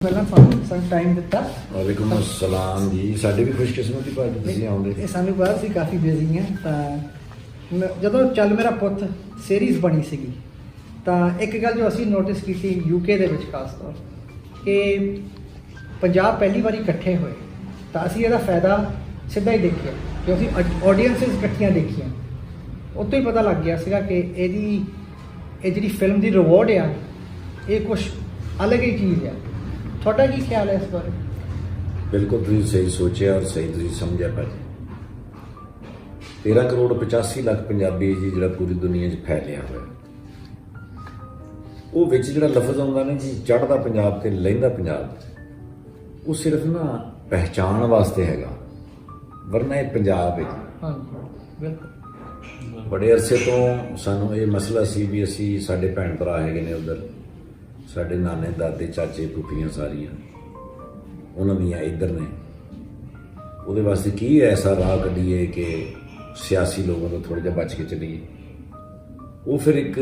ਪਹਿਲਾਂ ਸਾਨੂੰ ਟਾਈਮ ਦਿੱਤਾ। ਵਾਲੇਕੁਮ ਅਸਲਾਮ ਜੀ। ਸਾਡੀ ਵੀ ਖੁਸ਼ਕਿਸਮਤੀ ਭਾਜੀ ਤੁਸੀਂ ਆਉਂਦੇ। ਇਹ ਸਾਨੂੰ ਬਾਹਰ ਸੀ ਕਾਫੀ ਬਿਜ਼ੀ ਹਾਂ, ਤਾਂ ਜਦੋਂ ਚੱਲ ਮੇਰਾ ਪੁੱਤ ਸੀਰੀਜ਼ ਬਣੀ ਸੀਗੀ ਤਾਂ ਇੱਕ ਗੱਲ ਜੋ ਅਸੀਂ ਨੋਟਿਸ ਕੀਤੀ ਯੂਕੇ ਦੇ ਵਿੱਚ ਖਾਸ ਤੌਰ ਕਿ ਪੰਜਾਬ ਪਹਿਲੀ ਵਾਰੀ ਇਕੱਠੇ ਹੋਏ ਤਾਂ ਅਸੀਂ ਇਹਦਾ ਫਾਇਦਾ ਸਿੱਧਾ ਹੀ ਦੇਖਿਆ ਕਿ ਅਸੀਂ ਆਡੀਅੰਸਿਸ ਇਕੱਠੀਆਂ ਦੇਖੀਆਂ। ਉੱਥੋਂ ਹੀ ਪਤਾ ਲੱਗ ਗਿਆ ਸੀਗਾ ਕਿ ਇਹ ਜਿਹੜੀ ਫਿਲਮ ਦੀ ਰਿਵਾਰਡ ਆ ਇਹ ਕੁਛ ਅਲੱਗ ਹੀ ਚੀਜ਼ ਆ। ਤੁਹਾਡਾ ਕੀ ਖਿਆਲ ਹੈ ਇਸ ਬਾਰੇ? ਬਿਲਕੁਲ ਤੁਸੀਂ ਸਹੀ ਸੋਚਿਆ ਔਰ ਸਹੀ ਤੁਸੀਂ ਸਮਝਿਆ ਭਾਜੀ। 13 ਕਰੋੜ 85 ਲੱਖ ਪੰਜਾਬੀ ਜੀ ਜਿਹੜਾ ਪੂਰੀ ਦੁਨੀਆ 'ਚ ਫੈਲਿਆ ਹੋਇਆ, ਉਹ ਵਿੱਚ ਜਿਹੜਾ ਲਫ਼ਜ਼ ਆਉਂਦਾ ਨਾ ਜੀ ਚੜ੍ਹਦਾ ਪੰਜਾਬ ਤੇ ਲਹਿੰਦਾ ਪੰਜਾਬ, ਉਹ ਸਿਰਫ ਨਾ ਪਹਿਚਾਣ ਵਾਸਤੇ ਹੈਗਾ, ਵਰਨਾ ਇਹ ਪੰਜਾਬ ਹੈ। ਹਾਂਜੀ ਬਿਲਕੁਲ। ਬੜੇ ਅਰਸੇ ਤੋਂ ਸਾਨੂੰ ਇਹ ਮਸਲਾ ਸੀ ਵੀ ਅਸੀਂ ਸਾਡੇ ਭੈਣ ਭਰਾ ਹੈਗੇ ਨੇ ਉੱਧਰ, ਸਾਡੇ ਨਾਨੇ ਦਾਦੇ ਚਾਚੇ ਫੁੱਫੀਆਂ ਸਾਰੀਆਂ ਉਹਨਾਂ ਦੀਆਂ ਇੱਧਰ ਨੇ, ਉਹਦੇ ਵਾਸਤੇ ਕੀ ਐਸਾ ਰਾਹ ਕੱਢੀਏ ਕਿ ਸਿਆਸੀ ਲੋਕਾਂ ਤੋਂ ਥੋੜ੍ਹਾ ਜਿਹਾ ਬਚ ਕੇ ਚੱਲੀਏ। ਉਹ ਫਿਰ ਇੱਕ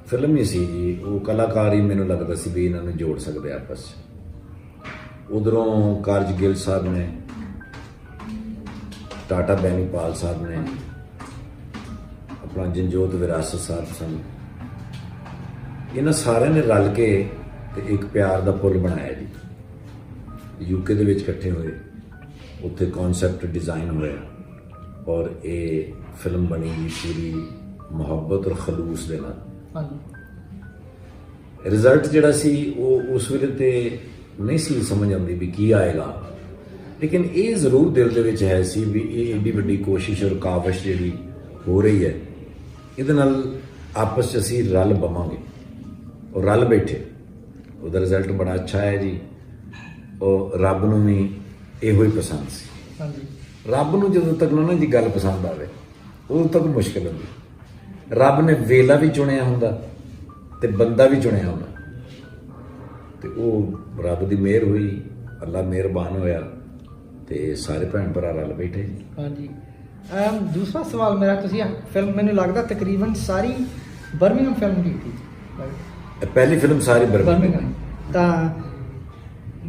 ਫਿਲਮ ਹੀ ਸੀ ਜੀ, ਉਹ ਕਲਾਕਾਰ ਹੀ ਮੈਨੂੰ ਲੱਗਦਾ ਸੀ ਵੀ ਇਹਨਾਂ ਨੂੰ ਜੋੜ ਸਕਦੇ ਆਪਸ 'ਚ। ਉਧਰੋਂ ਕਾਰਜ ਗਿੱਲ ਸਾਹਿਬ ਨੇ, ਟਾਟਾ ਬੈਨੀਪਾਲ ਸਾਹਿਬ ਨੇ, ਆਪਣਾ ਜੰਜੋਤ ਵਿਰਾਸਤ ਸਾਹਿਬ ਸਨ, ਇਹਨਾਂ ਸਾਰਿਆਂ ਨੇ ਰਲ ਕੇ ਤੇ ਇੱਕ ਪਿਆਰ ਦਾ ਪੁੱਲ ਬਣਾਇਆ ਜੀ। ਯੂਕੇ ਦੇ ਵਿੱਚ ਇਕੱਠੇ ਹੋਏ, ਉੱਥੇ ਕਨਸੈਪਟ ਡਿਜ਼ਾਈਨ ਹੋਇਆ ਔਰ ਇਹ ਫਿਲਮ ਬਣੀ ਜੀ ਪੂਰੀ ਮੁਹੱਬਤ ਔਰ ਖਲੂਸ ਦੇ ਨਾਲ। ਰਿਜ਼ਲਟ ਜਿਹੜਾ ਸੀ ਉਹ ਉਸ ਵੇਲੇ ਤੇ ਨਹੀਂ ਸੀ ਸਮਝ ਆਉਂਦੀ ਵੀ ਕੀ ਆਏਗਾ, ਲੇਕਿਨ ਇਹ ਜ਼ਰੂਰ ਦਿਲ ਦੇ ਵਿੱਚ ਹੈ ਸੀ ਵੀ ਇਹ ਏਡੀ ਵੱਡੀ ਕੋਸ਼ਿਸ਼ ਔਰ ਕਾਵਿਸ਼ ਜਿਹੜੀ ਹੋ ਰਹੀ ਹੈ, ਇਹਦੇ ਨਾਲ ਆਪਸ 'ਚ ਅਸੀਂ ਰਲ ਪਵਾਂਗੇ ਔਰ ਰਲ ਬੈਠੇ। ਉਹਦਾ ਰਿਜ਼ਲਟ ਬੜਾ ਅੱਛਾ ਹੈ ਜੀ। ਉਹ ਰੱਬ ਨੂੰ ਵੀ ਇਹੋ ਹੀ ਪਸੰਦ ਸੀ। ਹਾਂਜੀ। ਰੱਬ ਨੂੰ ਜਦੋਂ ਤੱਕ ਨਾ ਜੀ ਗੱਲ ਪਸੰਦ ਆਵੇ ਉਦੋਂ ਤੱਕ ਮੁਸ਼ਕਿਲ ਹੁੰਦੀ। ਰੱਬ ਨੇ ਵੇਲਾ ਵੀ ਚੁਣਿਆ ਹੁੰਦਾ ਤੇ ਬੰਦਾ ਵੀ ਚੁਣਿਆ ਹੁੰਦਾ, ਤੇ ਉਹ ਰੱਬ ਦੀ ਮਿਹਰ ਹੋਈ, ਅੱਲਾ ਮਿਹਰਬਾਨ ਹੋਇਆ ਤੇ ਸਾਰੇ ਭੈਣ ਭਰਾ ਰਲ ਬੈਠੇ। ਹਾਂਜੀ। ਦੂਸਰਾ ਸਵਾਲ ਮੇਰਾ, ਤੁਸੀਂ ਫਿਲਮ ਮੈਨੂੰ ਲੱਗਦਾ ਤਕਰੀਬਨ ਸਾਰੀ ਬਰਮਿੰਘਮ ਫਿਲਮ ਕੀਤੀ, ਪਹਿਲੀ ਫਿਲਮ ਸਾਰੀ ਬਰਮਿੰਘਮ। ਤਾਂ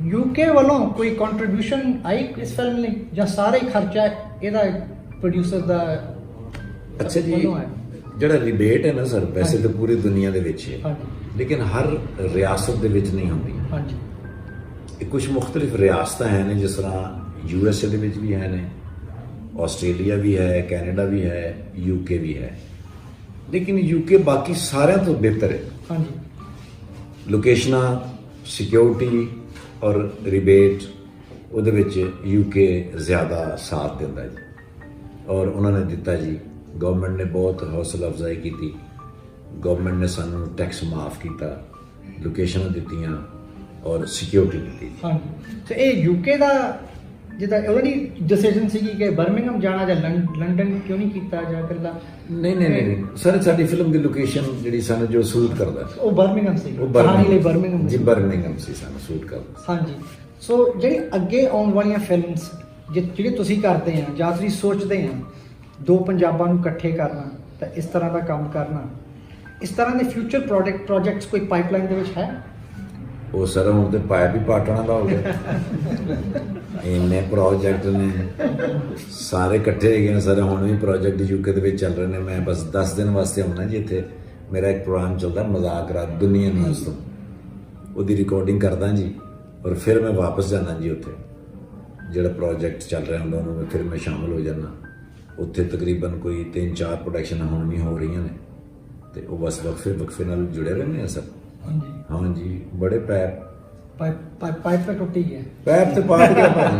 ਯੂਕੇ ਵੱਲੋਂ ਕੋਈ ਕੰਟਰੀਬਿਊਸ਼ਨ ਆਈ ਇਸ ਫਿਲਮ ਲਈ ਜਾਂ ਸਾਰਾ ਹੀ ਖਰਚਾ ਇਹਦਾ ਪ੍ਰੋਡਿਊਸਰ ਦਾ? ਅੱਛਾ ਜੀ, ਜਿਹੜਾ ਰਿਬੇਟ ਹੈ ਨਾ ਸਰ, ਵੈਸੇ ਤਾਂ ਪੂਰੀ ਦੁਨੀਆ ਦੇ ਵਿੱਚ ਹੈ, ਲੇਕਿਨ ਹਰ ਰਿਆਸਤ ਦੇ ਵਿੱਚ ਨਹੀਂ ਹੁੰਦੀ। ਹਾਂਜੀ। ਇਹ ਕੁਝ ਮੁxtਲਿਫ ਰਿਆਸਤਾਂ ਹੈ ਨੇ, ਜਿਸ ਤਰ੍ਹਾਂ USA ਦੇ ਵਿੱਚ ਵੀ ਹੈ ਨੇ, ਆਸਟ੍ਰੇਲੀਆ ਵੀ ਹੈ, ਕੈਨੇਡਾ ਵੀ ਹੈ, ਯੂਕੇ ਵੀ ਹੈ, ਲੇਕਿਨ ਯੂਕੇ ਬਾਕੀ ਸਾਰਿਆਂ ਤੋਂ ਬਿਹਤਰ ਹੈ। ਹਾਂਜੀ। ਲੋਕੇਸ਼ਨਾਂ, ਸਿਕਿਉਰਿਟੀ ਔਰ ਰਿਬੇਟ, ਉਹਦੇ ਵਿੱਚ ਯੂਕੇ ਜ਼ਿਆਦਾ ਸਾਥ ਦਿੰਦਾ ਜੀ, ਔਰ ਉਹਨਾਂ ਨੇ ਦਿੱਤਾ ਜੀ। ਗਵਰਨਮੈਂਟ ਨੇ ਬਹੁਤ ਹੌਸਲਾ ਅਫਜ਼ਾਈ ਕੀਤੀ, ਗਵਰਨਮੈਂਟ ਨੇ ਸਾਨੂੰ ਟੈਕਸ ਮਾਫ ਕੀਤਾ, ਲੋਕੇਸ਼ਨਾਂ ਦਿੱਤੀਆਂ ਔਰ ਸਿਕਿਉਰਿਟੀ ਦਿੱਤੀ। ਹਾਂਜੀ। ਤੇ ਇਹ ਯੂਕੇ ਦਾ ਜਿੱਦਾਂ ਉਹਨਾਂ ਦੀ ਡਿਸੀਜਨ ਸੀਗੀ ਕਿ ਬਰਮਿੰਘਮ ਜਾਣਾ ਜਾਂ ਲੰਡਨ ਕਿਉਂ ਨਹੀਂ ਕੀਤਾ ਜਾਂ ਇਕੱਲਾ? ਨਹੀਂ ਸਰ, ਸਾਡੀ ਫਿਲਮ ਦੀ ਲੋਕੇਸ਼ਨ ਜਿਹੜੀ ਸਾਨੂੰ ਜੋ ਸੂਟ ਕਰਦਾ ਉਹ ਬਰਮਿੰਘਮ ਸੀ, ਉਹ ਬਰਮਿੰਘਮ ਜੀ, ਬਰਮਿੰਘਮ ਸੀ ਸਾਨੂੰ ਸੂਟ ਕਰਦਾ। ਹਾਂਜੀ। ਸੋ ਜਿਹੜੀ ਅੱਗੇ ਆਉਣ ਵਾਲੀਆਂ ਫਿਲਮਸ ਜਿਹੜੀ ਤੁਸੀਂ ਕਰਦੇ ਆ ਜਾਂ ਤੁਸੀਂ ਸੋਚਦੇ ਆ ਦੋ ਪੰਜਾਬਾਂ ਨੂੰ ਇਕੱਠੇ ਕਰਨਾ ਤਾਂ ਇਸ ਤਰ੍ਹਾਂ ਦਾ ਕੰਮ ਕਰਨਾ, ਇਸ ਤਰ੍ਹਾਂ ਦੇ ਫਿਊਚਰ ਪ੍ਰੋਜੈਕਟਸ ਕੋਈ ਪਾਈਪਲਾਈਨ ਦੇ ਵਿੱਚ ਹੈ? ਉਹ ਸਰ ਹੁਣ ਤੇ ਪਾਇਪ ਹੀ ਪਾਟਣਾ ਦਾ ਹੋ ਗਿਆ। ਇੰਨੇ ਪ੍ਰੋਜੈਕਟ ਨੇ ਸਾਰੇ ਇਕੱਠੇ ਹੈਗੇ ਨੇ ਸਰ। ਹੁਣ ਵੀ ਪ੍ਰੋਜੈਕਟ ਯੂਕੇ ਦੇ ਵਿੱਚ ਚੱਲ ਰਹੇ ਨੇ। ਮੈਂ ਬਸ 10 ਦਿਨ ਵਾਸਤੇ ਆਉਣਾ ਜੀ ਇੱਥੇ। ਮੇਰਾ ਇੱਕ ਪ੍ਰੋਗਰਾਮ ਚੱਲਦਾ ਮਜ਼ਾਕ ਰਾਤ ਦੁਨੀਆ ਨਿਊਜ਼ ਤੋਂ, ਉਹਦੀ ਰਿਕਾਰਡਿੰਗ ਕਰਦਾ ਜੀ ਔਰ ਫਿਰ ਮੈਂ ਵਾਪਸ ਜਾਣਾ ਜੀ। ਉੱਥੇ ਜਿਹੜਾ ਪ੍ਰੋਜੈਕਟ ਚੱਲ ਰਿਹਾ ਹੁੰਦਾ ਉਹਨੂੰ ਫਿਰ ਮੈਂ ਸ਼ਾਮਲ ਹੋ ਜਾਣਾ। ਉੱਥੇ ਤਕਰੀਬਨ ਕੋਈ 3-4 ਪ੍ਰੋਡਕਸ਼ਨ ਹੁਣ ਵੀ ਹੋ ਰਹੀਆਂ ਨੇ ਤੇ ਉਹ ਬਸ ਵਕਫੇ ਨਾਲ ਜੁੜੇ ਰਹਿੰਦੇ ਆ ਸਰ। ਹਾਂਜੀ। ਬੜੇ ਪਾਈਪ ਤਾਂ ਟੁੱਟੀ ਗਿਆ, ਪੈਪ ਤੇ ਪਾਟ ਗਿਆ ਭਾਜੀ।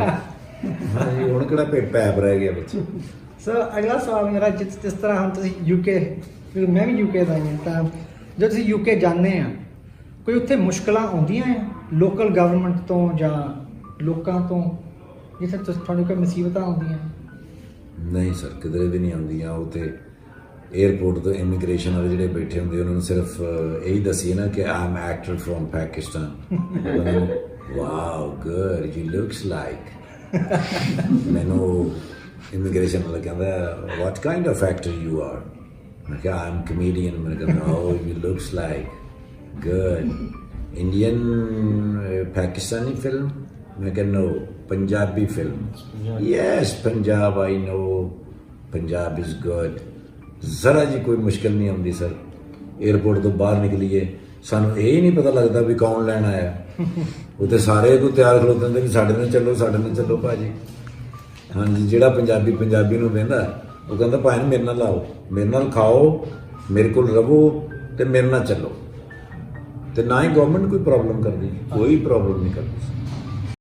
ਹਾਂਜੀ, ਹੁਣ ਕਿਹੜਾ ਪੈਪ ਰਹਿ ਗਿਆ ਵਿੱਚ। ਸਰ ਅਗਲਾ ਸਵਾਲ ਮੇਰਾ, ਜਿਸ ਤਰ੍ਹਾਂ ਹੁਣ ਤੁਸੀਂ ਯੂਕੇ, ਮੈਂ ਵੀ ਯੂਕੇ ਦਾ ਹਾਂ, ਤਾਂ ਜਦੋਂ ਤੁਸੀਂ ਯੂਕੇ ਜਾਂਦੇ ਆ ਕੋਈ ਉੱਥੇ ਮੁਸ਼ਕਲਾਂ ਆਉਂਦੀਆਂ ਆ ਲੋਕਲ ਗਵਰਨਮੈਂਟ ਤੋਂ ਜਾਂ ਲੋਕਾਂ ਤੋਂ, ਜਿੱਥੇ ਤੁਹਾਨੂੰ ਕੋਈ ਮੁਸੀਬਤਾਂ ਆਉਂਦੀਆਂ? ਨਹੀਂ ਸਰ, ਕਿਧਰੇ ਵੀ ਨਹੀਂ ਆਉਂਦੀਆਂ। ਉਹ ਤੇ 에ਅਰਪੋਰਟ ਤੋਂ ਇਮੀਗ੍ਰੇਸ਼ਨ ਵਾਲੇ ਜਿਹੜੇ ਬੈਠੇ ਹੁੰਦੇ ਉਹਨਾਂ ਨੂੰ ਸਿਰਫ ਇਹੀ ਦੱਸੀਏ ਨਾ ਕਿ I am actor from Pakistan. Wow good, you looks like. ਮੈਨੂੰ ਇਮੀਗ੍ਰੇਸ਼ਨ ਵਾਲਾ ਕਹਿੰਦਾ what kind of actor you are? ਮੈਂ ਕਿਹਾ ਆਈ ਐਮ ਕਮੇਡੀਅਨ। ਮੈਂ ਕਹਿੰਦਾ oh you looks like good Indian Pakistani film? ਮੈਂ ਕਿਹਾ no, Punjabi film. Yes Punjab, I know Punjab is good. ਜ਼ਰਾ ਜੀ ਕੋਈ ਮੁਸ਼ਕਿਲ ਨਹੀਂ ਆਉਂਦੀ ਸਰ। 에ਅਰਪੋਰਟ ਤੋਂ ਬਾਹਰ ਨਿਕਲੀਏ ਸਾਨੂੰ ਇਹ ਹੀ ਨਹੀਂ ਪਤਾ ਲੱਗਦਾ ਵੀ ਕੌਣ ਲੈਣ ਆਇਆ। ਉੱਥੇ ਸਾਰੇ ਕੋਈ ਤਿਆਰ ਖਲੋਤੇ ਹੁੰਦੇ ਵੀ ਸਾਡੇ ਨਾਲ ਚੱਲੋ, ਸਾਡੇ ਨਾਲ ਚੱਲੋ ਭਾਜੀ। ਹਾਂਜੀ, ਜਿਹੜਾ ਪੰਜਾਬੀ ਨੂੰ ਵੇਂਦਾ ਉਹ ਕਹਿੰਦਾ ਭਾਈ ਮੇਰੇ ਨਾਲ ਆਓ, ਮੇਰੇ ਨਾਲ ਖਾਓ, ਮੇਰੇ ਕੋਲ ਰਵੋ ਤੇ ਮੇਰੇ ਨਾਲ ਚੱਲੋ। ਤੇ ਨਾ ਹੀ ਗਵਰਨਮੈਂਟ ਕੋਈ ਪ੍ਰੋਬਲਮ ਕਰਦੀ, ਕੋਈ ਪ੍ਰੋਬਲਮ ਨਹੀਂ ਕਰਦੀ।